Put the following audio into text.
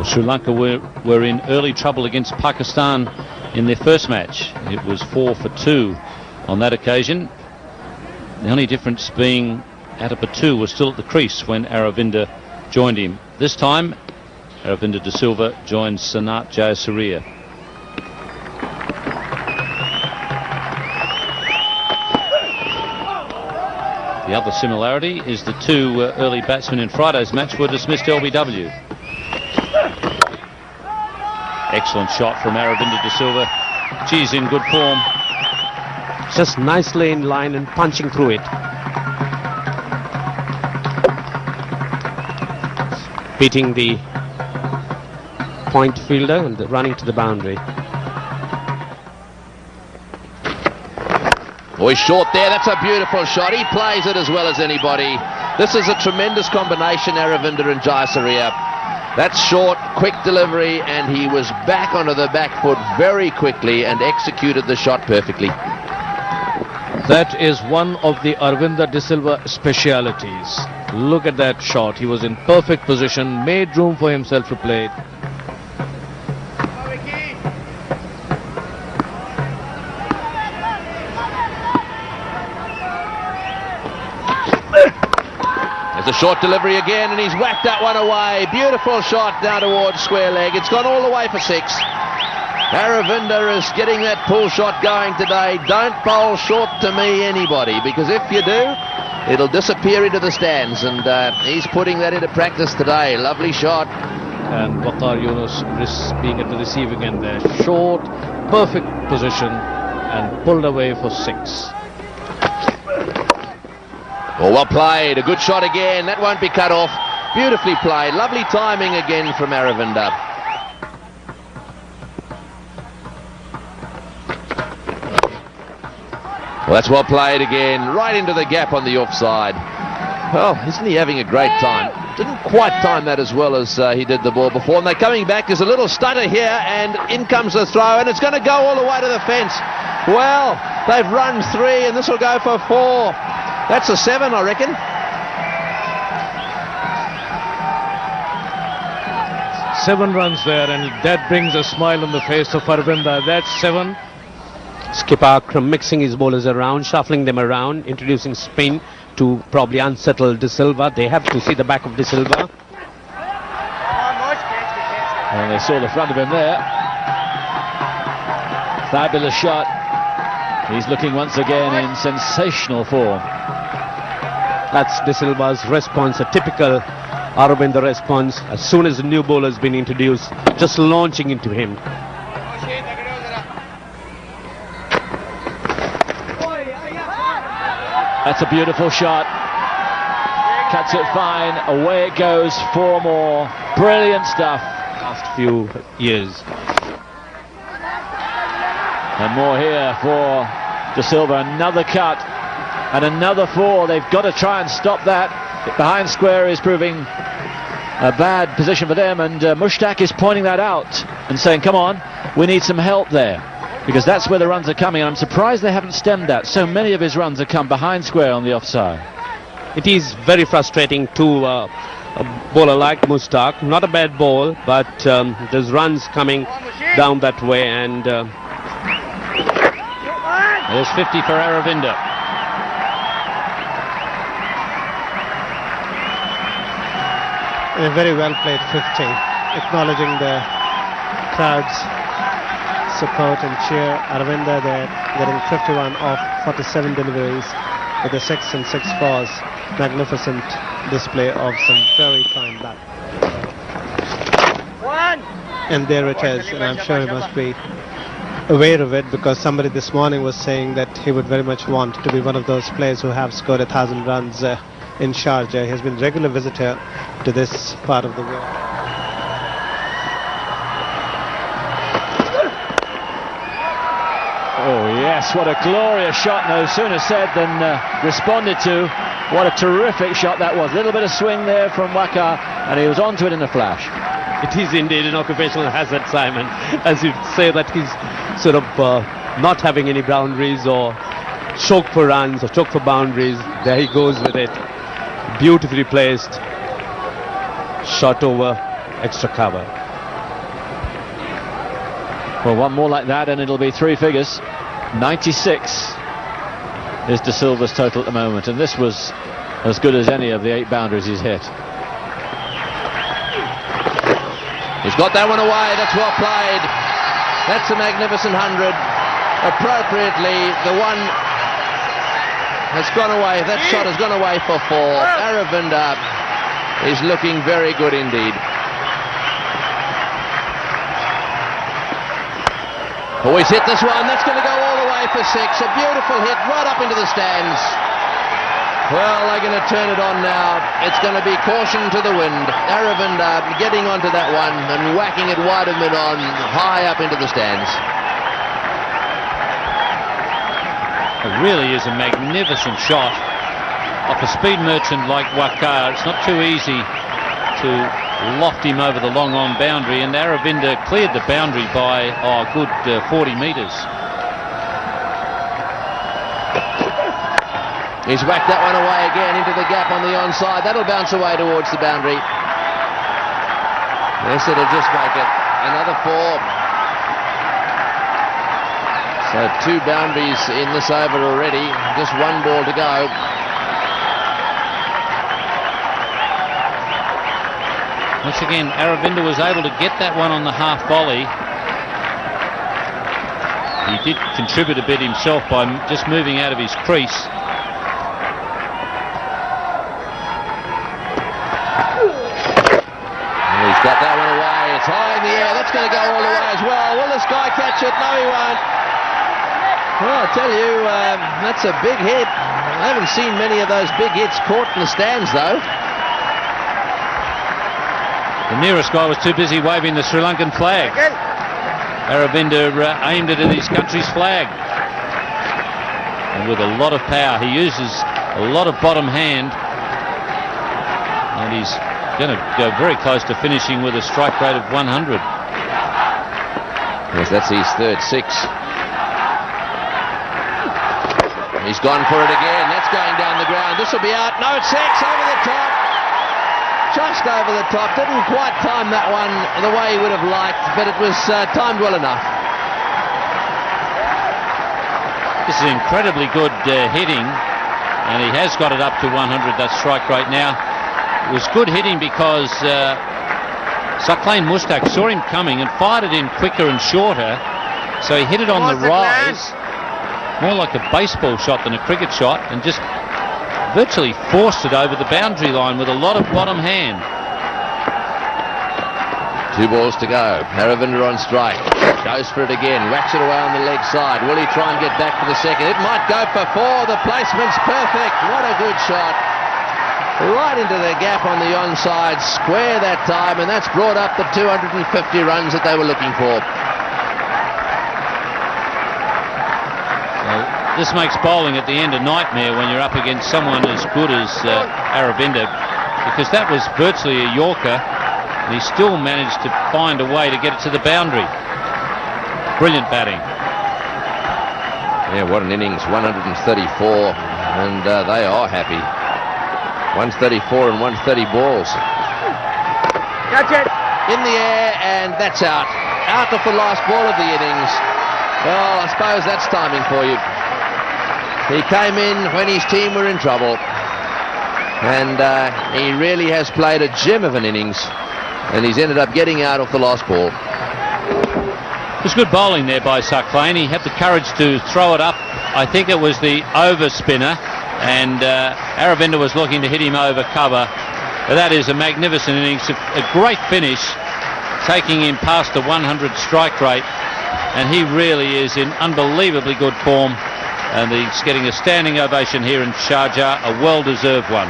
Sri Lanka were in early trouble against Pakistan in their first match. It was 4 for 2 on that occasion. The only difference being Adipatu was still at the crease when Aravinda joined him. This time Aravinda de Silva joins Sanat Jayasuriya. The other similarity is the two early batsmen in Friday's match were dismissed LBW. Excellent shot from Aravinda de Silva. She's in good form. Just nicely in line and punching through it. Beating the point fielder and running to the boundary. Oh, he's short there. That's a beautiful shot. He plays it as well as anybody. This is a tremendous combination, Aravinda and Jayasuriya. That's short, quick delivery, and he was back onto the back foot very quickly and executed the shot perfectly. That is one of the Aravinda de Silva specialities. Look at that shot. He was in perfect position, made room for himself to play it. There's a short delivery again, and he's whacked that one away. Beautiful shot down towards square leg. It's gone all the way for 6. Aravinda is getting that pull shot going today. Don't bowl short to me, anybody, because if you do, it'll disappear into the stands, and he's putting that into practice today. Lovely shot. And Waqar Yunus being at the receiving end there. Short, perfect position, and pulled away for 6. Oh, well played. A good shot again. That won't be cut off. Beautifully played. Lovely timing again from Aravinda. Well, that's well played again. Right into the gap on the offside. Well, isn't he having a great time? Didn't quite time that as well as he did the ball before. And they're coming back. There's a little stutter here, and in comes the throw, and it's going to go all the way to the fence. Well, they've run 3, and this will go for 4. That's a 7, I reckon. Seven runs there, and that brings a smile on the face of Aravinda. That's 7. Skipper Akram mixing his bowlers around, shuffling them around, introducing spin to probably unsettle De Silva. They have to see the back of De Silva. And they saw the front of him there. Fabulous shot. He's looking once again in sensational form. That's De Silva's response, a typical Aravinda response. As soon as the new bowler has been introduced, just launching into him. That's a beautiful shot. Cuts it fine. Away it goes. 4 more. Brilliant stuff. Last few years. And more here for De Silva. Another cut. And another 4. They've got to try and stop that. Behind square is proving a bad position for them. And Mushtaq is pointing that out and saying, come on, we need some help there. Because that's where the runs are coming, and I'm surprised they haven't stemmed that. So many of his runs have come behind square on the offside. It is very frustrating to a bowler like Mushtaq. Not a bad ball, but there's runs coming down that way, and there's 50 for Aravinda. A very well played 50, acknowledging the crowd's support and cheer. Aravinda there getting 51 off 47 deliveries with a 6 and 6 fours. Magnificent display of some very fine bat. And there it is, and I'm sure he must be aware of it, because somebody this morning was saying that he would very much want to be one of those players who have scored 1,000 runs in Sharjah. He has been a regular visitor to this part of the world. Oh yes, what a glorious shot. No sooner said than responded to. What a terrific shot that was. A little bit of swing there from Waqar, and he was onto it in a flash. It is indeed an occupational hazard, Simon, as you say that he's sort of not having any boundaries or choke for runs or choke for boundaries. There he goes with it. Beautifully placed. Shot over extra cover. Well, one more like that and it'll be three figures. 96 is De Silva's total at the moment, and this was as good as any of the 8 boundaries he's hit. He's got that one away. That's well played. That's a magnificent 100. Appropriately, the one has gone away. That shot has gone away for 4. Aravinda is looking very good indeed. Oh, he's hit this one. That's going to go all the way for 6. A beautiful hit right up into the stands. Well, they're going to turn it on now. It's going to be caution to the wind. Aravinda getting onto that one and whacking it wide of mid-on, high up into the stands. It really is a magnificent shot. Off a speed merchant like Waqar, it's not too easy to loft him over the long on boundary, and Aravinda cleared the boundary by a good 40 metres. He's whacked that one away again into the gap on the onside. That'll bounce away towards the boundary. Yes, it'll just make it. Another 4. So 2 boundaries in this over already. Just 1 ball to go. Once again, Aravinda was able to get that one on the half volley. He did contribute a bit himself by just moving out of his crease. He's got that one away. It's high in the air. That's going to go all the way as well. Will this guy catch it? No, he won't. Well, I tell you, that's a big hit. I haven't seen many of those big hits caught in the stands, though. The nearest guy was too busy waving the Sri Lankan flag. Aravinda aimed it at his country's flag. And with a lot of power, he uses a lot of bottom hand. And he's going to go very close to finishing with a strike rate of 100. Yes, that's his third 6. He's gone for it again. That's going down the ground. This will be out. No, it's 6 over the top. Just over the top. Didn't quite time that one the way he would have liked, but it was timed well enough. This is incredibly good hitting, and he has got it up to 100, that strike rate now. It was good hitting because Saqlain Mushtaq saw him coming and fired it in quicker and shorter, so he hit it on the rise, more like a baseball shot than a cricket shot, and just virtually forced it over the boundary line with a lot of bottom hand. 2 balls to go. Aravinda on strike. Goes for it again. Whacks it away on the leg side. Will he try and get back for the second? It might go for 4. The placement's perfect. What a good shot. Right into the gap on the onside. Square that time, and that's brought up the 250 runs that they were looking for. This makes bowling at the end a nightmare when you're up against someone as good as Aravinda, because that was virtually a Yorker, and he still managed to find a way to get it to the boundary. Brilliant batting. Yeah, what an innings. 134, and they are happy. 134 and 130 balls. Catch it! In the air, and that's out. Out of the last ball of the innings. Well, I suppose that's timing for you. He came in when his team were in trouble, and he really has played a gem of an innings, and he's ended up getting out off the last ball. It was good bowling there by Saqlain. He had the courage to throw it up. I think it was the over spinner, and Aravinda was looking to hit him over cover. But that is a magnificent innings, a great finish, taking him past the 100 strike rate, and he really is in unbelievably good form. And he's getting a standing ovation here in Sharjah, a well-deserved one.